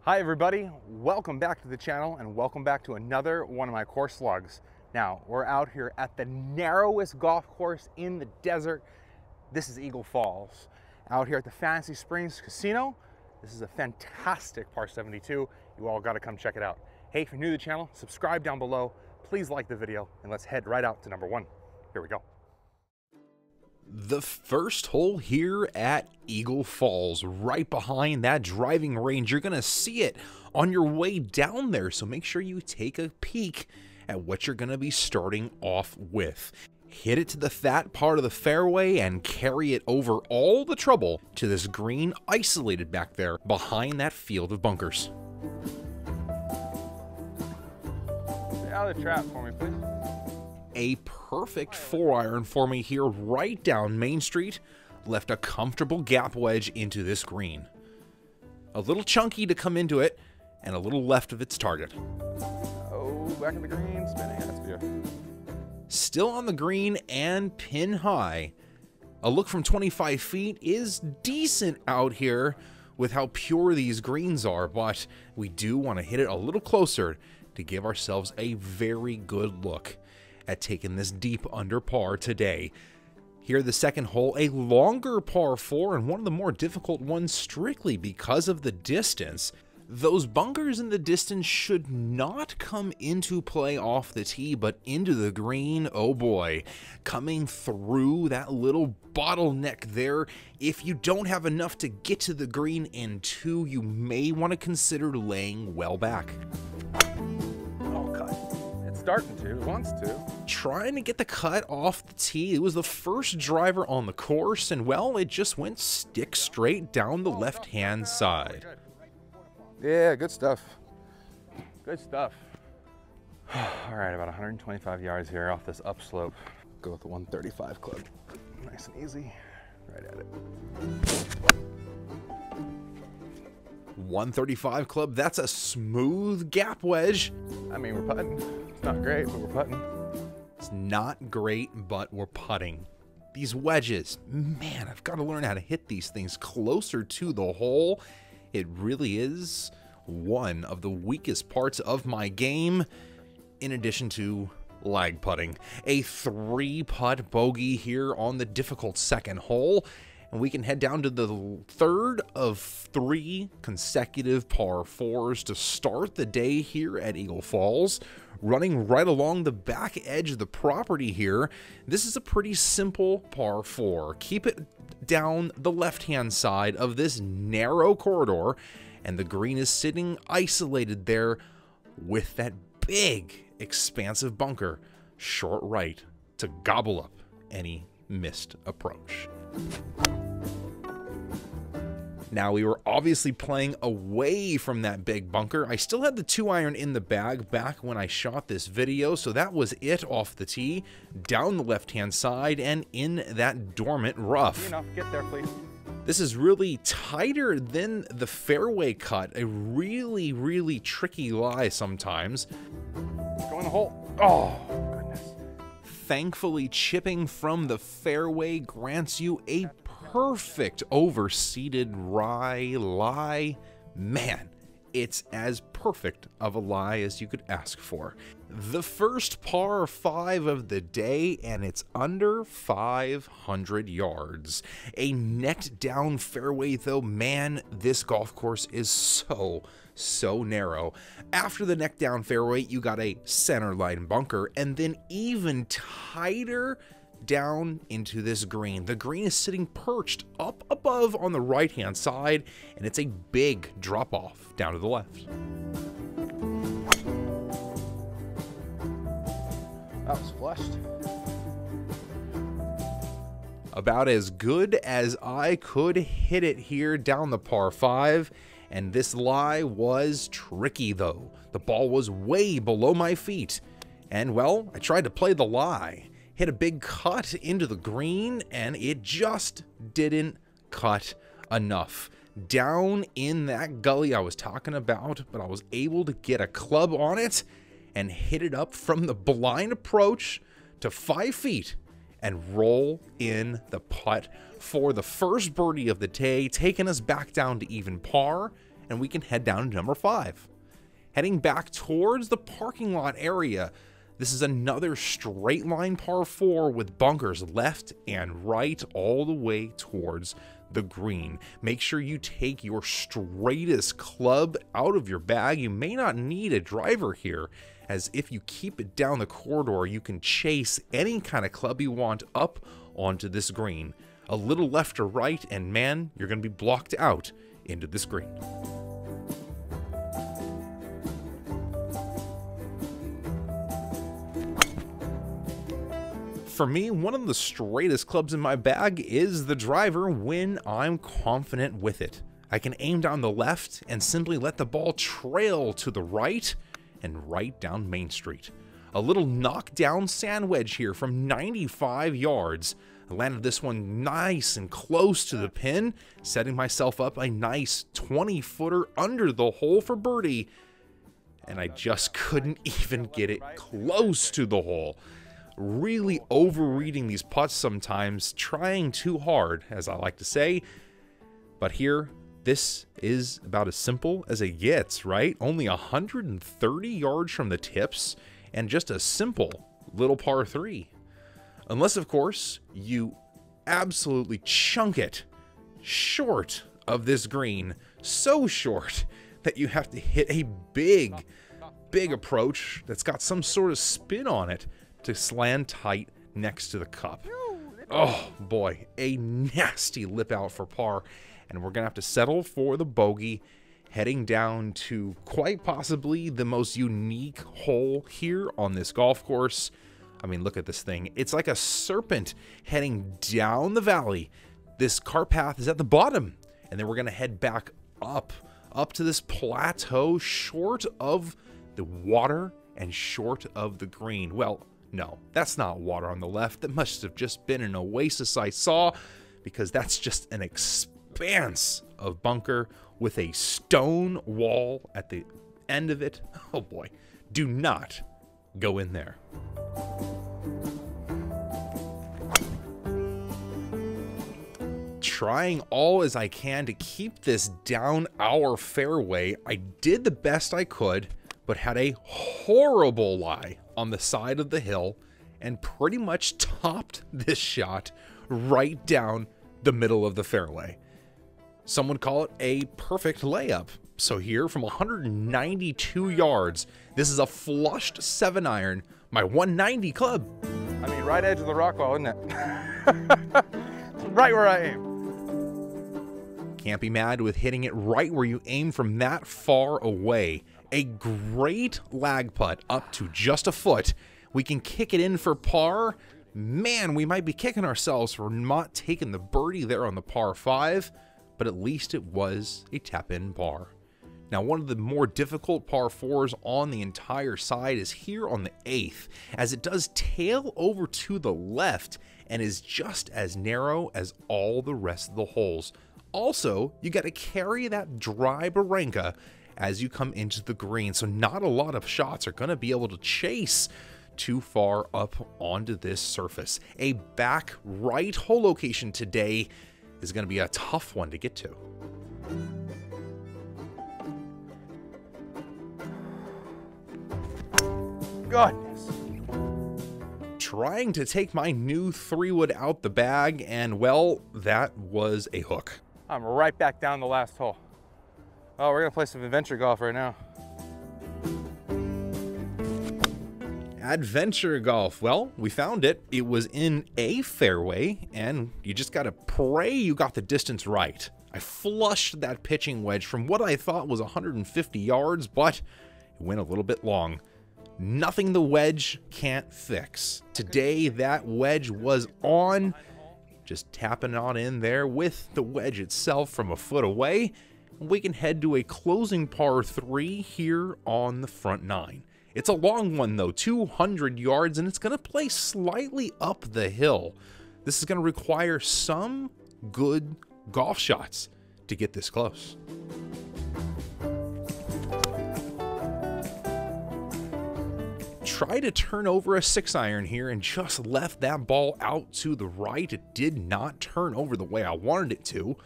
Hi everybody, welcome back to the channel and welcome back to another one of my course vlogs. Now, we're out here at the narrowest golf course in the desert. This is Eagle Falls. Out here at the Fantasy Springs Casino. This is a fantastic par 72. You all gotta come check it out. Hey, if you're new to the channel, subscribe down below. Please like the video and let's head right out to number one. Here we go. The first hole here at Eagle Falls, right behind that driving range. You're gonna see it on your way down there, so make sure you take a peek at what you're gonna be starting off with. Hit it to the fat part of the fairway and carry it over all the trouble to this green isolated back there behind that field of bunkers. Stay out of the trap for me, please. A perfect 4-iron for me here right down Main Street. Left a comfortable gap wedge into this green. A little chunky to come into it and a little left of its target. Oh, back in the green, spinning, that's beautiful. Still on the green and pin high. A look from 25 feet is decent out here with how pure these greens are, but we do want to hit it a little closer to give ourselves a very good look at taking this deep under par today. Here, the second hole, a longer par 4 and one of the more difficult ones strictly because of the distance. Those bunkers in the distance should not come into play off the tee, but into the green, oh boy. Coming through that little bottleneck there. If you don't have enough to get to the green in 2, you may want to consider laying well back. Oh, cut. It's starting to, it wants to. Trying to get the cut off the tee. It was the first driver on the course, and well, it just went stick straight down the left-hand side. Yeah, good stuff. Good stuff. All right, about 125 yards here off this upslope. Go with the 135 club. Nice and easy. Right at it. 135 club, that's a smooth gap wedge. I mean, we're putting. It's not great, but we're putting. It's not great, but we're putting. These wedges, man, I've got to learn how to hit these things closer to the hole. It really is one of the weakest parts of my game, in addition to lag putting. A 3-putt bogey here on the difficult second hole, and we can head down to the third of 3 consecutive par 4s to start the day here at Eagle Falls. Running right along the back edge of the property here. This is a pretty simple par 4. Keep it down the left-hand side of this narrow corridor, and the green is sitting isolated there with that big, expansive bunker short right to gobble up any missed approach. Now, we were obviously playing away from that big bunker. I still had the 2-iron in the bag back when I shot this video, so that was it off the tee, down the left-hand side, and in that dormant rough. Enough, get there, please. This is really tighter than the fairway cut, a really, really tricky lie sometimes. Go in the hole. Oh, goodness. Thankfully, chipping from the fairway grants you a perfect overseated rye lie. Man, it's as perfect of a lie as you could ask for. The first par 5 of the day, and it's under 500 yards. A necked down fairway though, man, this golf course is so narrow. After the neck down fairway, you got a center line bunker, and then even tighter down into this green. The green is sitting perched up above on the right hand side, and it's a big drop off down to the left. That was flushed. About as good as I could hit it here down the par 5, and this lie was tricky though. The ball was way below my feet, and well, I tried to play the lie. Hit a big cut into the green, and it just didn't cut enough. Down in that gully I was talking about, but I was able to get a club on it and hit it up from the blind approach to 5 feet and roll in the putt for the first birdie of the day, taking us back down to even par and we can head down to number 5. Heading back towards the parking lot area, this is another straight line par 4 with bunkers left and right all the way towards the green. Make sure you take your straightest club out of your bag. You may not need a driver here, as if you keep it down the corridor, you can chase any kind of club you want up onto this green. A little left or right, and man, you're going to be blocked out into this green. For me, one of the straightest clubs in my bag is the driver when I'm confident with it. I can aim down the left and simply let the ball trail to the right and right down Main Street. A little knockdown sand wedge here from 95 yards. I landed this one nice and close to the pin, setting myself up a nice 20-footer under the hole for birdie. And I just couldn't even get it close to the hole. Really overreading these putts sometimes, trying too hard, as I like to say. But here, this is about as simple as it gets, right? Only 130 yards from the tips, and just a simple little par 3. Unless, of course, you absolutely chunk it short of this green. So short that you have to hit a big approach that's got some sort of spin on it to slant tight next to the cup. Oh boy, a nasty lip out for par, and we're gonna have to settle for the bogey, heading down to quite possibly the most unique hole here on this golf course. I mean, look at this thing. It's like a serpent heading down the valley. This cart path is at the bottom, and then we're gonna head back up to this plateau short of the water and short of the green. Well, no, that's not water on the left. That must have just been an oasis I saw, because that's just an expanse of bunker with a stone wall at the end of it. Oh boy, do not go in there. Trying all as I can to keep this down our fairway, I did the best I could, but had a horrible lie on the side of the hill and pretty much topped this shot right down the middle of the fairway. Some would call it a perfect layup. So here from 192 yards, this is a flushed 7-iron, my 190 club. I mean, right edge of the rock wall, isn't it? Right where I aim. Can't be mad with hitting it right where you aim from that far away. A great lag putt up to just a foot. We can kick it in for par. Man, we might be kicking ourselves for not taking the birdie there on the par 5, but at least it was a tap-in par. Now, one of the more difficult par 4s on the entire side is here on the 8th, as it does tail over to the left and is just as narrow as all the rest of the holes. Also, you got to carry that dry barranca as you come into the green, so not a lot of shots are going to be able to chase too far up onto this surface. A back right hole location today is going to be a tough one to get to. Goodness. Trying to take my new 3-wood out the bag, and well, that was a hook. I'm right back down the last hole. Oh, we're gonna play some adventure golf right now. Adventure golf. Well, we found it. It was in a fairway, and you just gotta pray you got the distance right. I flushed that pitching wedge from what I thought was 150 yards, but it went a little bit long. Nothing the wedge can't fix. Today, that wedge was on. Just tapping on in there with the wedge itself from a foot away. We can head to a closing par 3 here on the front 9. It's a long one though, 200 yards, and it's going to play slightly up the hill. This is going to require some good golf shots to get this close. Try to turn over a 6-iron here and just left that ball out to the right. It did not turn over the way I wanted it to,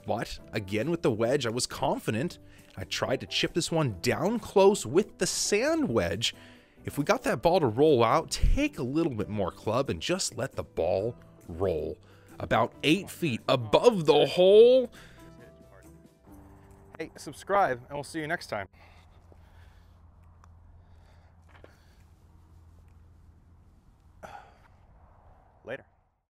but again with the wedge I was confident I tried to chip this one down close with the sand wedge. If we got that ball to roll out, take a little bit more club and just let the ball roll. About 8 feet above the hole. Hey, subscribe and we'll see you next time.